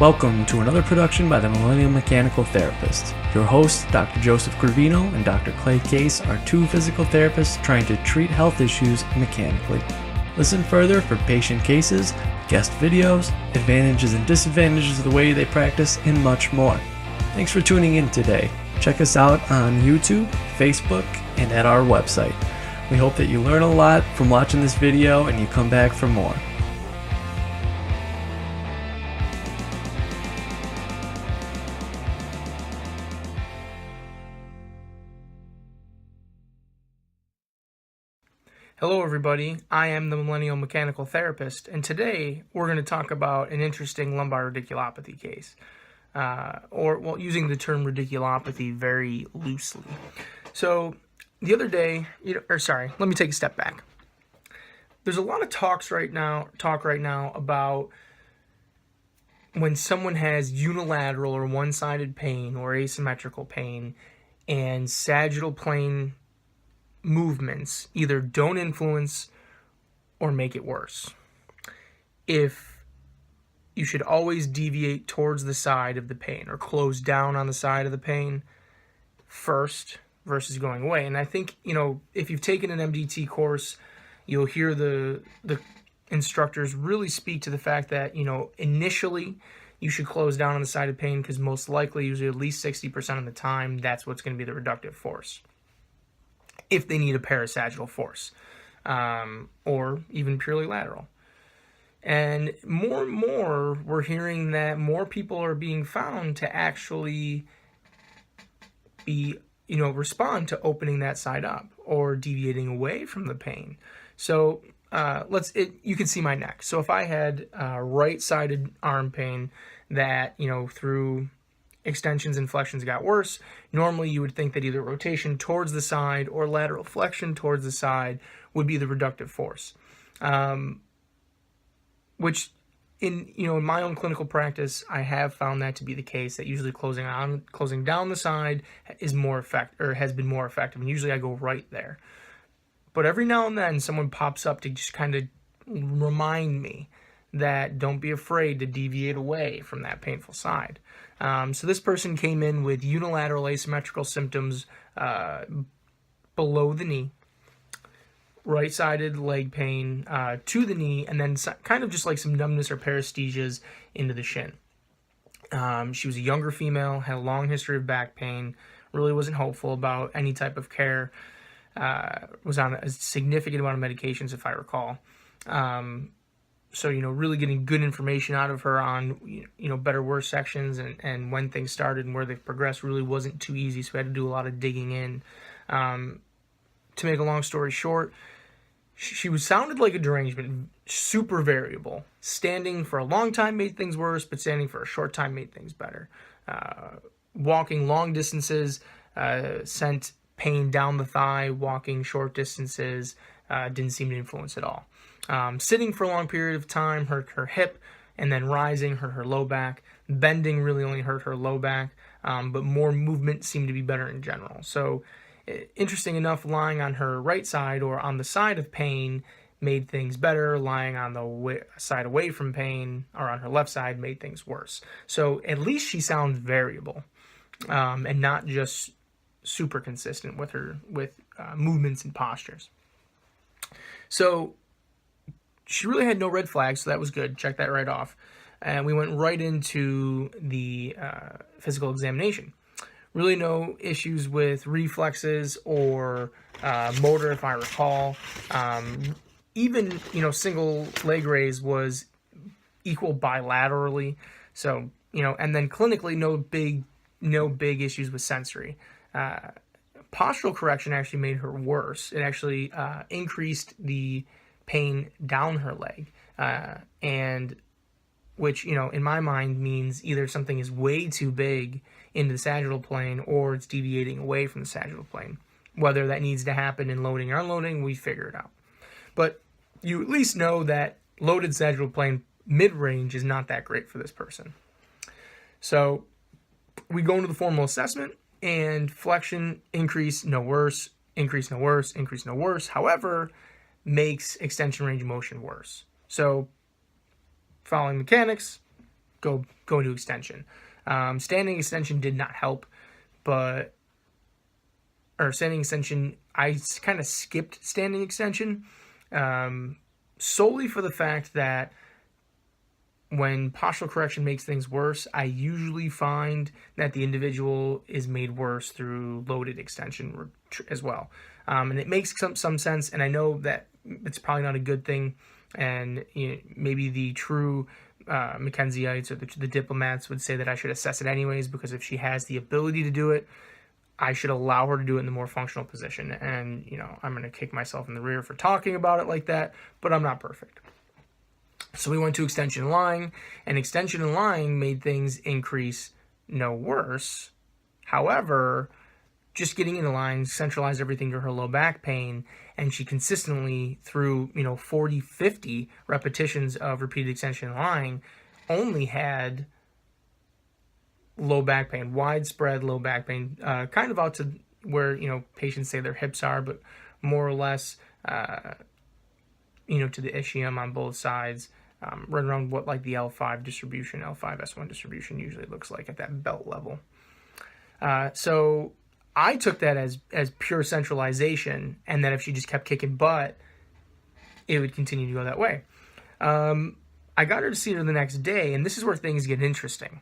Welcome to another production by the Millennial Mechanical Therapist. Your hosts, Dr. Joseph Gravino and Dr. Clay Case, are two physical therapists trying to treat health issues mechanically. Listen further for patient cases, guest videos, advantages and disadvantages of the way they practice, and much more. Thanks for tuning in today. Check us out on YouTube, Facebook, and at our website. We hope that you learn a lot from watching this video and you come back for more. Hello everybody, I am the Millennial Mechanical Therapist, and today we're going to talk about an interesting lumbar radiculopathy case, using the term radiculopathy very loosely. So the other day, let me take a step back. There's a lot of talk right now about when someone has unilateral or one-sided pain or asymmetrical pain and sagittal plane movements either don't influence or make it worse. If you should always deviate towards the side of the pain or close down on the side of the pain first versus going away. And I think, if you've taken an MDT course, you'll hear the instructors really speak to the fact that, initially you should close down on the side of pain because most likely, usually at least 60% of the time, that's what's going to be the reductive force, if they need a parasagittal force, or even purely lateral. And more, we're hearing that more people are being found to actually respond to opening that side up or deviating away from the pain. So you can see my neck. So if I had right-sided arm pain that, through extensions and flexions got worse, normally you would think that either rotation towards the side or lateral flexion towards the side would be the reductive force, which in my own clinical practice, I have found that to be the case, that usually closing down the side is more effective, or has been more effective, and usually I go right there. But every now and then someone pops up to just kind of remind me that don't be afraid to deviate away from that painful side. So this person came in with unilateral asymmetrical symptoms below the knee, right-sided leg pain to the knee, and then kind of just like some numbness or paresthesias into the shin. She was a younger female, had a long history of back pain, really wasn't hopeful about any type of care, was on a significant amount of medications, if I recall. So, really getting good information out of her on, better, worse sections and when things started and where they've progressed really wasn't too easy. So we had to do a lot of digging in. To make a long story short, she sounded like a derangement, super variable. Standing for a long time made things worse, but standing for a short time made things better. Walking long distances sent pain down the thigh. Walking short distances didn't seem to influence at all. Sitting for a long period of time hurt her hip, and then rising hurt her low back. Bending really only hurt her low back, but more movement seemed to be better in general. So, interesting enough, lying on her right side or on the side of pain made things better. Lying on the side away from pain or on her left side made things worse. So, at least she sounds variable, and not just super consistent with her movements and postures. So, she really had no red flags, so that was good. Check that right off. And we went right into the physical examination. Really no issues with reflexes or motor, if I recall. Even, single leg raise was equal bilaterally. So, and then clinically, no big issues with sensory. Postural correction actually made her worse. It actually increased the pain down her leg, and which, in my mind means either something is way too big into the sagittal plane or it's deviating away from the sagittal plane. Whether that needs to happen in loading or unloading, we figure it out. But you at least know that loaded sagittal plane mid-range is not that great for this person. So we go into the formal assessment, and flexion increase, no worse, increase, no worse, increase, no worse. However, makes extension range of motion worse. So following mechanics, go into extension. Standing extension did not help, standing extension, I kind of skipped standing extension, solely for the fact that when postural correction makes things worse, I usually find that the individual is made worse through loaded extension as well. And it makes some sense, and I know that it's probably not a good thing, and maybe the true Mackenzie'ites or the diplomats would say that I should assess it anyways, because if she has the ability to do it, I should allow her to do it in the more functional position. And, I'm going to kick myself in the rear for talking about it like that, but I'm not perfect. So we went to extension and lying, and extension and lying made things increase no worse. However, just getting into lying centralized everything to her low back pain, and she consistently, through 40, 50 repetitions of repeated extension and lying, only had low back pain, widespread low back pain, kind of out to where patients say their hips are, but more or less to the ischium on both sides, right around what like the L5 distribution, L5S1 distribution usually looks like at that belt level. So I took that as pure centralization, and that if she just kept kicking butt, it would continue to go that way. I got her to see her the next day, and this is where things get interesting.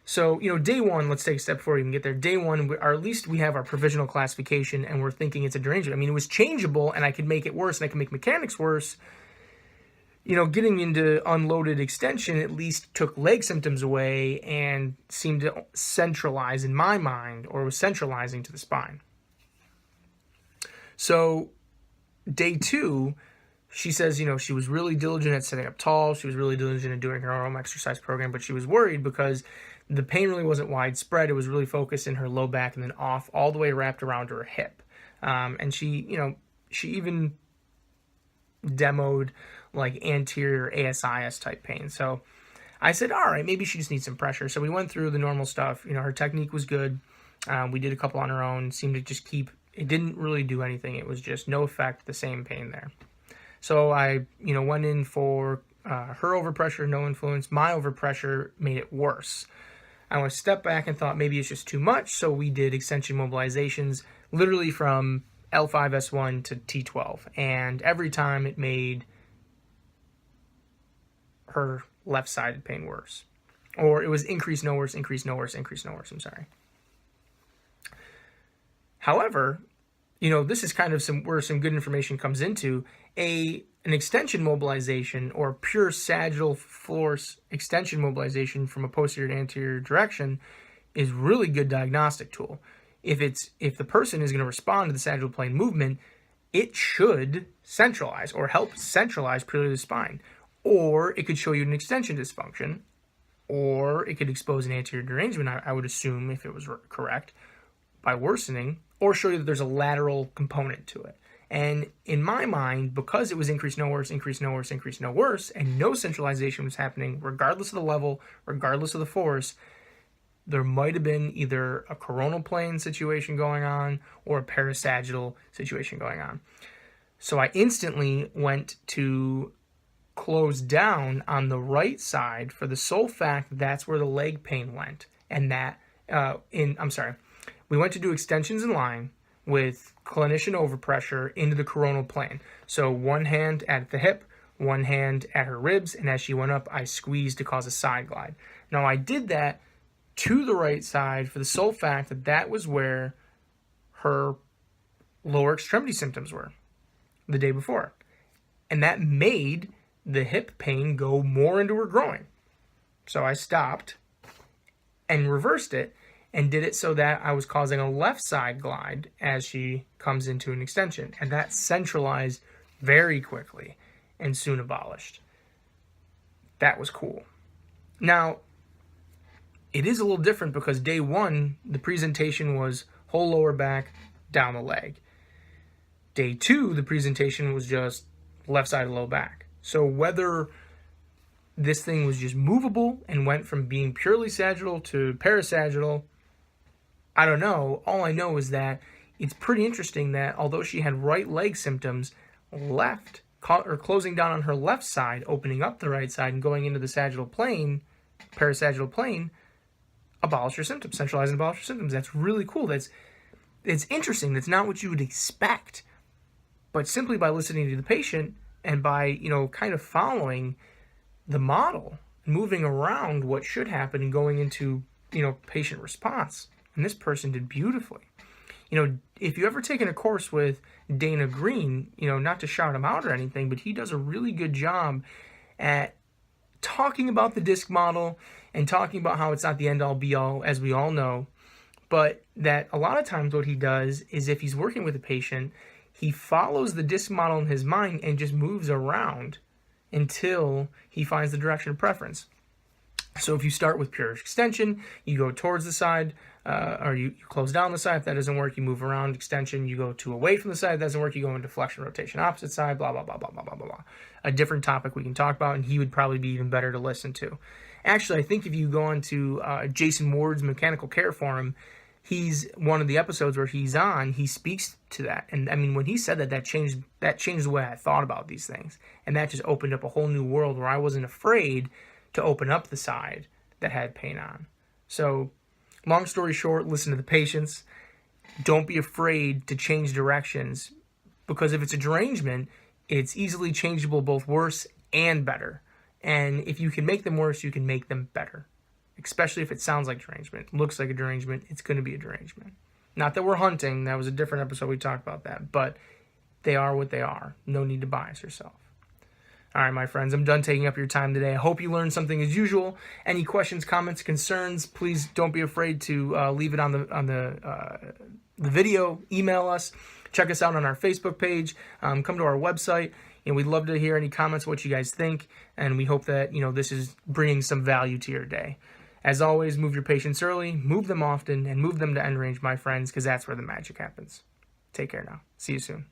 So, day one, let's take a step before we even get there. Day one, or at least we have our provisional classification, and we're thinking it's a derangement. I mean, it was changeable, and I could make it worse, and I could make mechanics worse. Getting into unloaded extension at least took leg symptoms away and seemed to centralize in my mind, or was centralizing to the spine. So, day two, she says, she was really diligent at setting up tall. She was really diligent at doing her own exercise program, but she was worried because the pain really wasn't widespread. It was really focused in her low back and then off all the way wrapped around her hip. And she even demoed like anterior ASIS type pain. So I said, all right, maybe she just needs some pressure. So we went through the normal stuff. Her technique was good. We did a couple on her own. Seemed to just it didn't really do anything. It was just no effect, the same pain there. So I, went in for her overpressure, no influence. My overpressure made it worse. I went a step back and thought maybe it's just too much. So we did extension mobilizations literally from L5S1 to T12. And every time it made her left-sided pain worse. Or it was increase, no worse, increase, no worse, increase, no worse. I'm sorry. However, this is kind of where some good information comes into. An extension mobilization or pure sagittal force extension mobilization from a posterior to anterior direction is really good diagnostic tool. If the person is going to respond to the sagittal plane movement, it should centralize or help centralize purely the spine. Or it could show you an extension dysfunction, or it could expose an anterior derangement, I would assume, if it was correct, by worsening, or show you that there's a lateral component to it. And in my mind, because it was increase, no worse, increase, no worse, increase, no worse, and no centralization was happening, regardless of the level, regardless of the force, there might have been either a coronal plane situation going on or a parasagittal situation going on. So I instantly went to close down on the right side for the sole fact that's where the leg pain went. And we went to do extensions and lying with clinician overpressure into the coronal plane. So one hand at the hip, one hand at her ribs, and as she went up, I squeezed to cause a side glide. Now I did that to the right side for the sole fact that that was where her lower extremity symptoms were the day before. And that made the hip pain go more into her groin. So I stopped and reversed it and did it so that I was causing a left side glide as she comes into an extension. And that centralized very quickly and soon abolished. That was cool. Now, it is a little different because day one, the presentation was whole lower back, down the leg. Day two, the presentation was just left side of low back. So whether this thing was just movable and went from being purely sagittal to parasagittal, I don't know. All I know is that it's pretty interesting that although she had right leg symptoms, closing down on her left side, opening up the right side and going into the sagittal plane parasagittal plane, abolish your symptoms, centralize and abolish your symptoms. That's really cool. It's interesting. That's not what you would expect. But simply by listening to the patient and by, kind of following the model, moving around what should happen and going into, patient response. And this person did beautifully. If you ever taken a course with Dana Green, not to shout him out or anything, but he does a really good job at talking about the DISC model and talking about how it's not the end-all be-all, as we all know, but that a lot of times what he does is if he's working with a patient, he follows the DISC model in his mind and just moves around until he finds the direction of preference. So if you start with pure extension, you go towards the side, or you close down the side. If that doesn't work, you move around extension. You go to away from the side. If that doesn't work, you go into flexion, rotation, opposite side, blah, blah, blah, blah, blah, blah, blah, blah. A different topic we can talk about, and he would probably be even better to listen to. Actually, I think if you go on to Jason Ward's Mechanical Care Forum, he's one of the episodes where he's on, he speaks to that. And I mean, when he said that changed the way I thought about these things. And that just opened up a whole new world where I wasn't afraid to open up the side that had pain on. So, long story short, listen to the patients. Don't be afraid to change directions, because if it's a derangement, it's easily changeable, both worse and better. And if you can make them worse, you can make them better. Especially if it sounds like derangement, looks like a derangement, it's going to be a derangement. Not that we're hunting, that was a different episode, we talked about that, but they are what they are. No need to bias yourself. All right, my friends, I'm done taking up your time today. I hope you learned something as usual. Any questions, comments, concerns, please don't be afraid to leave it on the video. Email us. Check us out on our Facebook page. Come to our website. We'd love to hear any comments, what you guys think, and we hope that this is bringing some value to your day. As always, move your patients early, move them often, and move them to end range, my friends, because that's where the magic happens. Take care now. See you soon.